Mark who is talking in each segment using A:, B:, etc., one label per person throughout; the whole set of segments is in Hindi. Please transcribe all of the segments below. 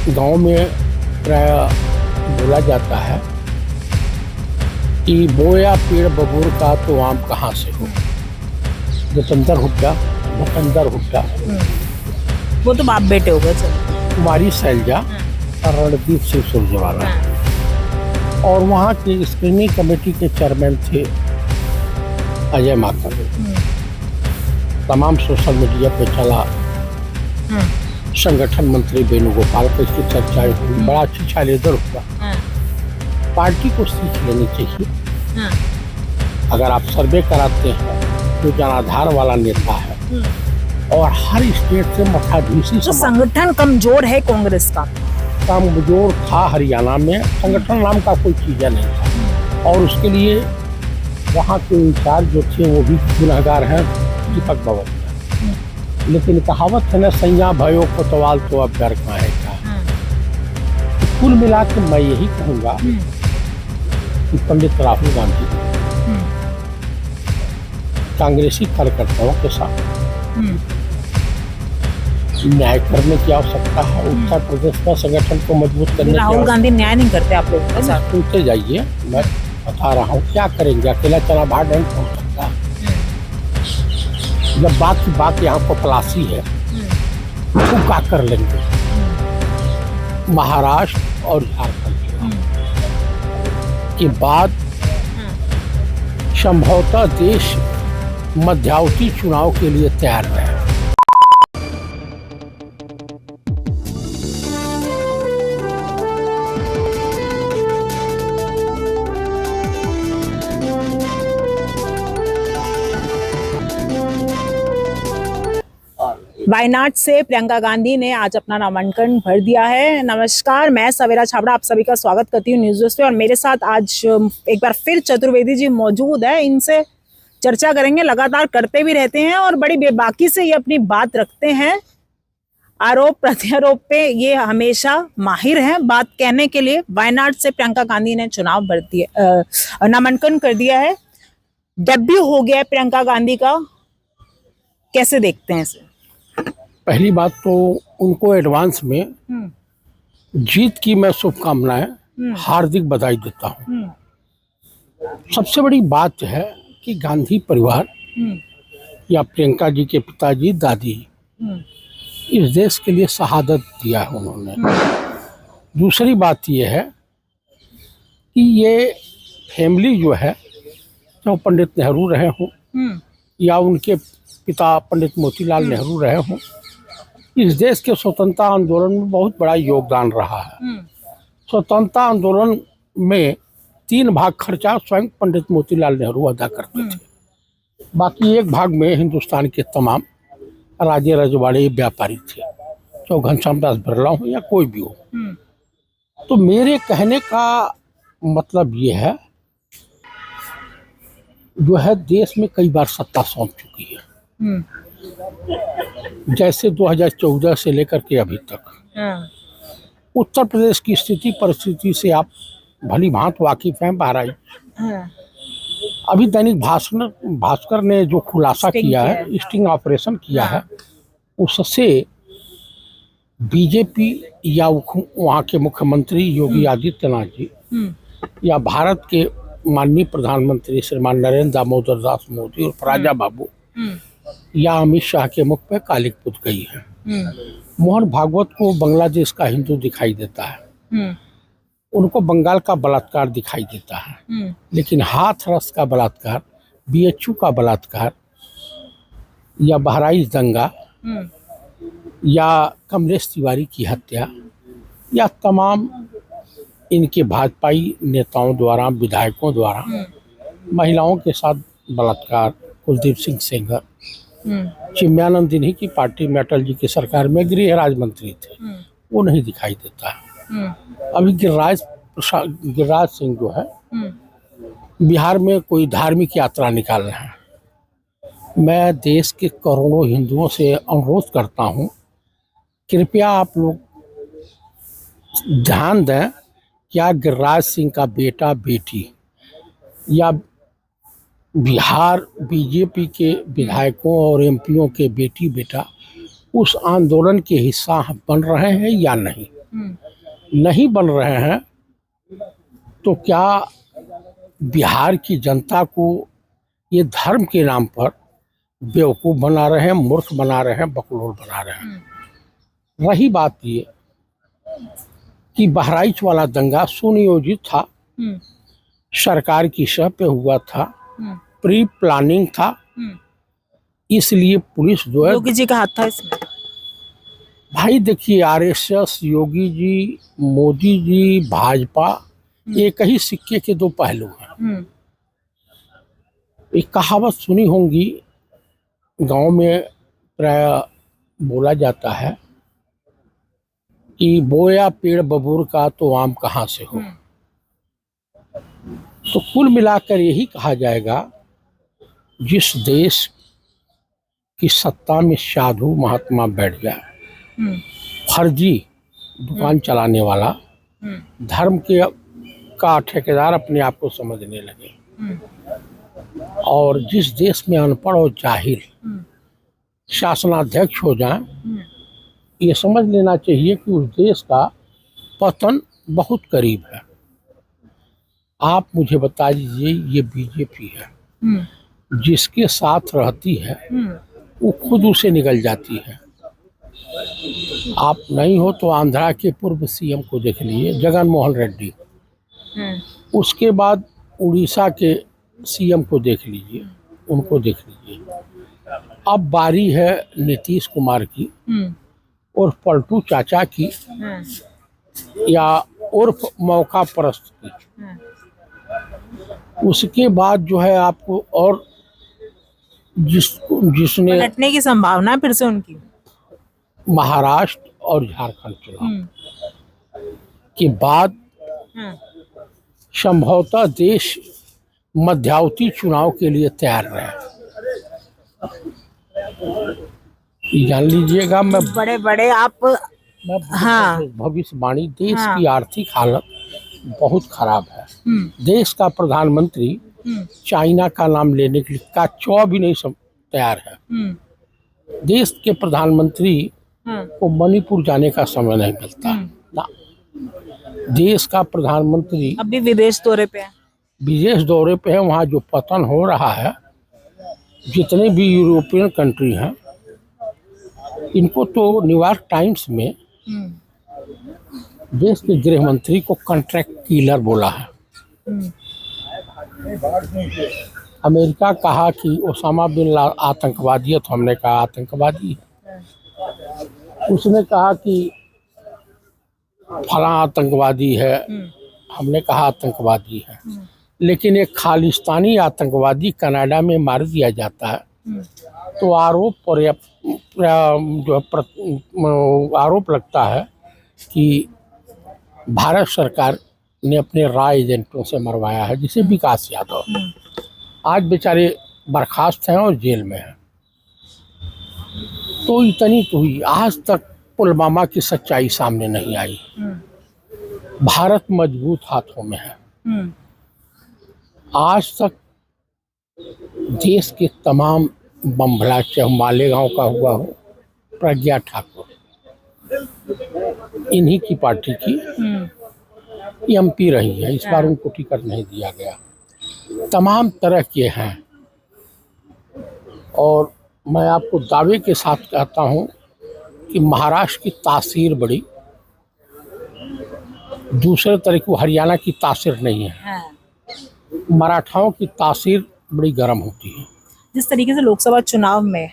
A: गांव में प्राय बोला जाता है कि बोया पेड़ बबूर का तो आम कहाँ से हो। भूपेंद्र हुड्डा
B: वो तो बाप बेटे हो गए सर।
A: कुमारी शैलजा और रणदीप सिंह सुरजेवाला और वहाँ के स्क्रीनिंग कमेटी के चेयरमैन थे अजय माकन। तमाम सोशल मीडिया पे चला, संगठन मंत्री वेणुगोपाल को इसकी चर्चा हुई, बड़ा अच्छा लीडर हुआ। पार्टी को सीख लेनी चाहिए। अगर आप सर्वे कराते हैं तो जनाधार वाला नेता है और हर स्टेट से मठाधीशी
B: तो संगठन कमजोर है कांग्रेस का।
A: कमजोर था हरियाणा में, संगठन नाम का कोई चीज नहीं था और उसके लिए वहाँ के इंचार्ज जो थे वो भी गुनहगार हैं, दीपक बावरिया। लेकिन कहावत है ना, सैया भयो कोतवाल तो अब डर कहाँ है का। तो कुल मिला के मैं यही कहूँगा कि पंडित राहुल गांधी कांग्रेसी कार्यकर्ताओं के साथ न्याय करने की आवश्यकता है। उत्तर प्रदेश में संगठन को मजबूत करने की
B: राहुल गांधी न्याय नहीं करते आप लोगों के साथ।
A: सुनते जाइए, मैं बता रहा हूँ क्या करेंगे। अकेला चना बाहर नहीं पहुँच सकता। जब बात की बात यहाँ को पलासी है तो क्या कर लेंगे। महाराष्ट्र और झारखंड के बाद संभवतः देश मध्यावधि चुनाव के लिए तैयार है।
B: वायनाड से प्रियंका गांधी ने आज अपना नामांकन भर दिया है। नमस्कार, मैं सवेरा छाबड़ा आप सभी का स्वागत करती हूँ न्यूज़ पे। और मेरे साथ आज एक बार फिर चतुर्वेदी जी मौजूद है। इनसे चर्चा करेंगे, लगातार करते भी रहते हैं और बड़ी बेबाकी से ये अपनी बात रखते हैं। आरोप प्रत्यारोप पे ये हमेशा माहिर हैं बात कहने के लिए। वायनाड से प्रियंका गांधी ने चुनाव भर दिया, नामांकन कर दिया है। डेब्यू हो गया है प्रियंका गांधी का, कैसे देखते हैं इसे?
A: पहली बात तो उनको एडवांस में जीत की मैं शुभकामनाएं हार्दिक बधाई देता हूं। सबसे बड़ी बात है कि गांधी परिवार या प्रियंका जी के पिताजी दादी इस देश के लिए शहादत दिया है उन्होंने। दूसरी बात यह है कि ये फैमिली जो है, चाहे पंडित नेहरू रहे हों या उनके पिता पंडित मोतीलाल नेहरू रहे हों, इस देश के स्वतंत्रता आंदोलन में बहुत बड़ा योगदान रहा है। स्वतंत्रता आंदोलन में 3 भाग खर्चा स्वयं पंडित मोतीलाल नेहरू अदा करते थे। बाकी 1 भाग में हिंदुस्तान के तमाम राजे रजवाड़े व्यापारी थे, चाहे घनश्याम दास बिरला हो या कोई भी हो। तो मेरे कहने का मतलब ये है, जो है देश में कई बार सत्ता सौंप चुकी है। जैसे 2014 से लेकर के अभी तक उत्तर प्रदेश की स्थिति परिस्थिति से आप भली भांति वाकिफ हैं। बहराइच अभी दैनिक भास्कर ने जो खुलासा किया है, स्टिंग ऑपरेशन किया है, उससे बीजेपी या वहाँ के मुख्यमंत्री योगी आदित्यनाथ जी या भारत के माननीय प्रधानमंत्री श्रीमान नरेंद्र दामोदर दास मोदी और राजा बाबू या अमित शाह के मुख पे कालिक पुत गई है। मोहन भागवत को बांग्लादेश का हिंदू दिखाई देता है, उनको बंगाल का बलात्कार दिखाई देता है, लेकिन हाथरस का बलात्कार, बीएचयू का बलात्कार या बहराइच दंगा या कमलेश तिवारी की हत्या या तमाम इनके भाजपाई नेताओं द्वारा, विधायकों द्वारा महिलाओं के साथ बलात्कार, कुलदीप सिंह सेंगर, चिन्मयानंद जिन्हीं की पार्टी में अटल जी की सरकार में गृह राज्य मंत्री थे, वो नहीं दिखाई देता है। अभी गिरिराज सिंह जो है बिहार में कोई धार्मिक यात्रा निकाल रहे हैं। मैं देश के करोड़ों हिंदुओं से अनुरोध करता हूँ, कृपया आप लोग ध्यान दें, क्या गिरिराज सिंह का बेटा बेटी या बिहार बीजेपी के विधायकों और एमपीओं के बेटी बेटा उस आंदोलन के हिस्सा बन रहे हैं या नहीं। नहीं बन रहे हैं तो क्या बिहार की जनता को ये धर्म के नाम पर बेवकूफ़ बना रहे हैं, मूर्ख बना रहे हैं, बकलोल बना रहे हैं। रही बात ये कि बहराइच वाला दंगा सुनियोजित था, सरकार की शह पे हुआ था, प्री प्लानिंग था, इसलिए पुलिस जो है,
B: योगी जी का हाथ था इसमें।
A: भाई देखिए, आरएसएस, योगी जी, मोदी जी, भाजपा, एक ही सिक्के के दो पहलू हैं। एक कहावत सुनी होंगी, गांव में प्राय बोला जाता है कि बोया पेड़ बबूर का तो आम कहाँ से हो। तो कुल मिलाकर यही कहा जाएगा, जिस देश की सत्ता में साधु महात्मा बैठ गया, फर्जी दुकान चलाने वाला, धर्म के का ठेकेदार अपने आप को समझने लगे, और जिस देश में अनपढ़ और जाहिल शासनाध्यक्ष हो जाएं, ये समझ लेना चाहिए कि उस देश का पतन बहुत करीब है। आप मुझे बता दीजिए, ये बीजेपी है, जिसके साथ रहती है वो खुद उसे निकल जाती है। आप नहीं हो तो आंध्रा के पूर्व सीएम को देख लीजिए, जगन मोहन रेड्डी। उसके बाद उड़ीसा के सीएम को देख लीजिए, उनको देख लीजिए। अब बारी है नीतीश कुमार की और पलटू चाचा की, या उर्फ मौका परस्त की। उसके बाद जो है आपको, और जिसने
B: पलटने की संभावना है फिर से उनकी,
A: महाराष्ट्र और झारखंड चुनाव के बाद संभवतः देश मध्यावधि चुनाव के लिए तैयार रहे। जान लीजिएगा, मैं
B: बड़े बड़े आप, हाँ,
A: भविष्यवाणी, देश की आर्थिक हालत बहुत खराब है। देश का प्रधानमंत्री चाइना का नाम लेने के लिए का चौ भी नहीं तैयार है। देश के प्रधानमंत्री को मणिपुर जाने का समय नहीं मिलता ना। देश का प्रधानमंत्री
B: अभी विदेश दौरे पे है,
A: विदेश दौरे पे है। वहाँ जो पतन हो रहा है, जितने भी यूरोपियन कंट्री हैं, इनको तो न्यूयॉर्क टाइम्स में देश के गृह मंत्री को कॉन्ट्रैक्ट किलर बोला है। अमेरिका कहा कि ओसामा बिन लादेन आतंकवादी है, तो हमने कहा आतंकवादी है। उसने कहा कि फला आतंकवादी है, हमने कहा आतंकवादी है। लेकिन एक खालिस्तानी आतंकवादी कनाडा में मार दिया जाता है तो आरोप लगता है कि भारत सरकार ने अपने राय एजेंटों से मरवाया है, जिसे विकास यादव। आज बेचारे बर्खास्त हैं और जेल में हैं। तो इतनी तो हुई, आज तक पुलवामा की सच्चाई सामने नहीं आई। भारत मजबूत हाथों में है। आज तक देश के तमाम बमभला, चाहे मालेगांव का हुआ हो, प्रज्ञा ठाकुर, इन्हीं की पार्टी की एमपी रही है। इस बार उनको टिकट नहीं दिया गया। तमाम तरह के हैं, और मैं आपको दावे के साथ कहता हूं कि महाराष्ट्र की तासीर बड़ी, दूसरे तरह की हरियाणा की तासीर नहीं है। मराठाओं की तासीर बड़ी गर्म होती है।
B: जिस तरीके से लोकसभा चुनाव में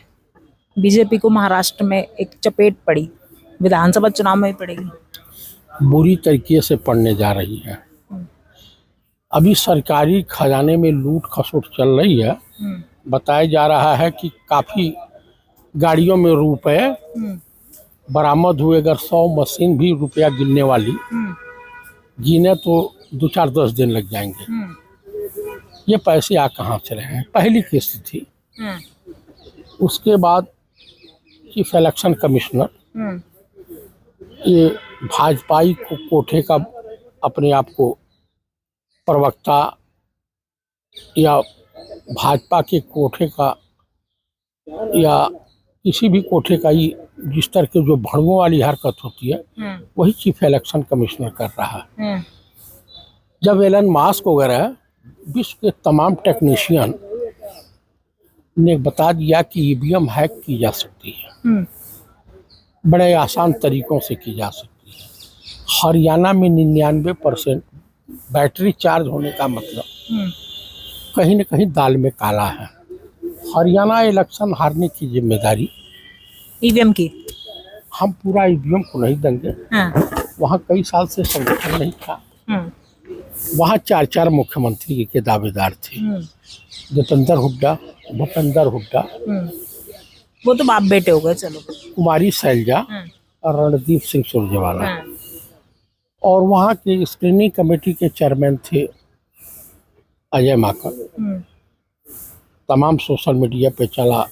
B: बीजेपी को महाराष्ट्र में एक चपेट पड़ी, विधानसभा चुनाव में भी पड़ेगी।
A: बुरी तरीके से पड़ने जा रही है। अभी सरकारी खजाने में लूट खसोट चल रही है। बताया जा रहा है कि काफ़ी गाड़ियों में रुपए बरामद हुए। अगर 100 मशीन भी रुपया गिनने वाली गिने तो 2-4-10 दिन लग जाएंगे। ये पैसे आ कहाँ से रहे हैं, पहली की स्थिति। उसके बाद चीफ इलेक्शन कमिश्नर ये भाजपाई को कोठे का अपने आप को प्रवक्ता या भाजपा के कोठे का या किसी भी कोठे का ही जिस तरह के जो भड़वों वाली हरकत होती है वही चीफ इलेक्शन कमिश्नर कर रहा है। जब एलन मास्क वगैरह विश्व के तमाम टेक्नीशियन ने बता दिया कि ईवीएम हैक की जा सकती है, बड़े आसान तरीकों से की जा सकती है। हरियाणा में 99% बैटरी चार्ज होने का मतलब कहीं न कहीं दाल में काला है। हरियाणा इलेक्शन हारने की जिम्मेदारी
B: ईवीएम की
A: हम पूरा ईवीएम को नहीं देंगे। वहाँ कई साल से संगठन नहीं था। वहाँ 4 मुख्यमंत्री के दावेदार थे, जतेंद्र हुड्डा, भूपेंद्र हुड्डा,
B: वो तो बाप बेटे हो गए, चलो,
A: कुमारी शैलजा और रणदीप सिंह सुरजेवाला। और वहाँ के स्क्रीनिंग कमेटी के चेयरमैन थे अजय माकन। तमाम सोशल मीडिया पे चला,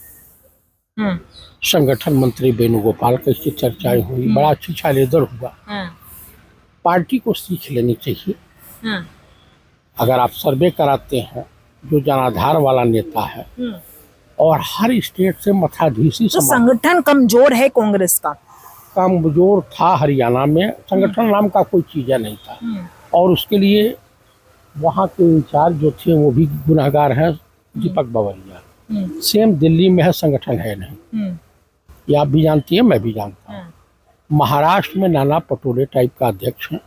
A: संगठन मंत्री वेणुगोपाल की इसकी चर्चाएं हुई, बड़ा अच्छा छालेदर हुआ। पार्टी को सीख लेनी चाहिए। अगर आप सर्वे कराते हैं, जो जनाधार वाला नेता है और हर स्टेट से मठाधीशी
B: तो संगठन कमजोर है कांग्रेस का,
A: कमजोर था। हरियाणा में संगठन नाम का कोई चीज नहीं था। और उसके लिए वहाँ के इंचार्ज जो थे वो भी गुनाहगार हैं, दीपक बावरिया। सेम दिल्ली में है, संगठन है नहीं। ये आप भी जानती है, मैं भी जानता हूँ। महाराष्ट्र में नाना पटोले टाइप का अध्यक्ष है।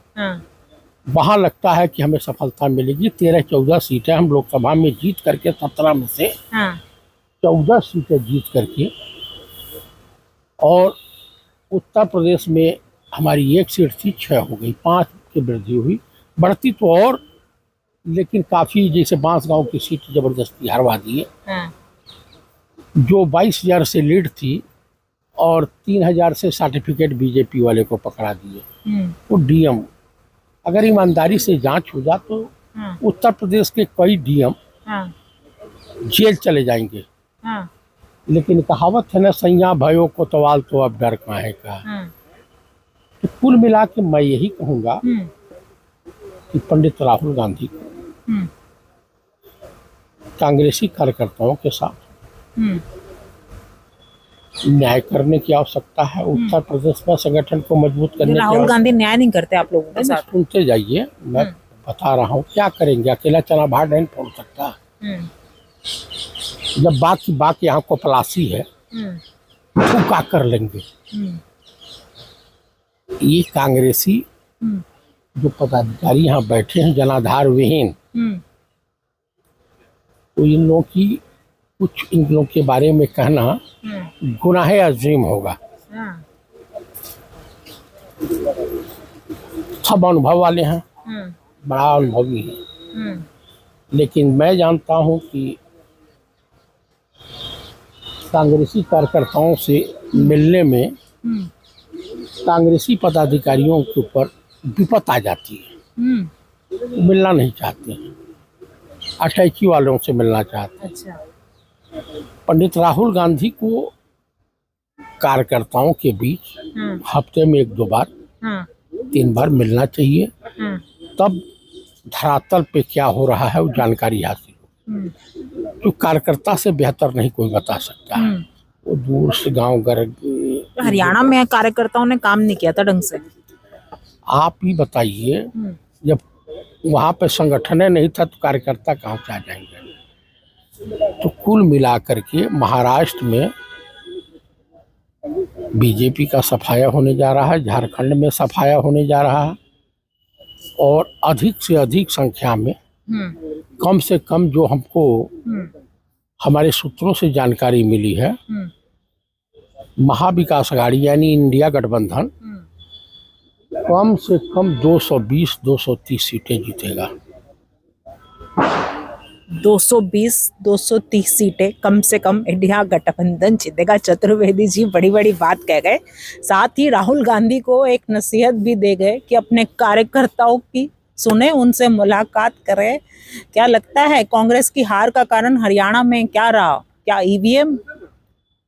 A: वहाँ लगता है कि हमें सफलता मिलेगी। 13-14 सीटें हम लोकसभा में जीत करके, 17 में से 14 सीटें जीत करके, और उत्तर प्रदेश में हमारी 1 सीट थी, 6 हो गई, 5 की वृद्धि हुई। बढ़ती तो और, लेकिन काफ़ी, जैसे बांसगांव की सीट जबरदस्ती हरवा दिए। जो 22,000 से लीड थी और 3,000 से सर्टिफिकेट बीजेपी वाले को पकड़ा दिए। वो डीएम, अगर ईमानदारी से जांच हो जाए तो उत्तर प्रदेश के कई डीएम जेल चले जाएंगे। लेकिन कहावत है ना, सैया भयो कोतवाल तो अब डर काहे का। तो कुल मिला के मैं यही कहूँगा कि पंडित राहुल गांधी को कांग्रेसी कार्यकर्ताओं के साथ न्याय करने की आवश्यकता है। उत्तर प्रदेश में संगठन को मजबूत करने की
B: राहुल गांधी न्याय नहीं करते आप लोगों के साथ?
A: सुनते जाइए, मैं बता रहा हूँ। क्या करेंगे, अकेला चना भार नहीं फोड़ सकता। जब बात यहाँ को पलासी है तो क्या कर लेंगे। ये कांग्रेसी जो पदाधिकारी यहाँ बैठे हैं, जनाधार विहीन, तो इन लोगों की कुछ, इन लोगों के बारे में कहना गुनाहे अजीम होगा। सब अनुभव वाले हैं, बड़ा अनुभवी है। लेकिन मैं जानता हूं कि कांग्रेसी कार्यकर्ताओं से मिलने में कांग्रेसी पदाधिकारियों के ऊपर विपत आ जाती है। मिलना नहीं चाहते हैं, अटैची वालों से मिलना चाहते हैं।
B: अच्छा।
A: पंडित राहुल गांधी को कार्यकर्ताओं के बीच हफ्ते में 1-2 बार, 3 बार मिलना चाहिए। तब धरातल पे क्या हो रहा है वो जानकारी हासिल हो। तो कार्यकर्ता से बेहतर नहीं कोई बता सकता है। वो दूर से गांव घर।
B: हरियाणा में कार्यकर्ताओं ने काम नहीं किया था ढंग से।
A: आप ही बताइए, जब वहाँ पे संगठन नहीं था तो कार्यकर्ता कहाँ से आ जाएंगे। तो कुल मिला करके महाराष्ट्र में बीजेपी का सफाया होने जा रहा है, झारखंड में सफाया होने जा रहा है, और अधिक से अधिक संख्या में, कम से कम जो हमको हमारे सूत्रों से जानकारी मिली है, महाविकास अघाड़ी यानी इंडिया गठबंधन कम से कम 220-230 सीटें जीतेगा।
B: 220-230 सीटें कम से कम इंडिया गठबंधन जीतेगा। चतुर्वेदी जी बड़ी बड़ी बात कह गए। साथ ही राहुल गांधी को एक नसीहत भी दे गए कि अपने कार्यकर्ताओं की सुने, उनसे मुलाकात करें। क्या लगता है कांग्रेस की हार का कारण हरियाणा में क्या रहा? क्या ईवीएम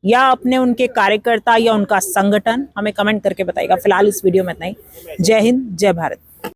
B: या अपने उनके कार्यकर्ता या उनका संगठन? हमें कमेंट करके बताइएगा। फिलहाल इस वीडियो में इतना ही। जय हिंद, जय भारत।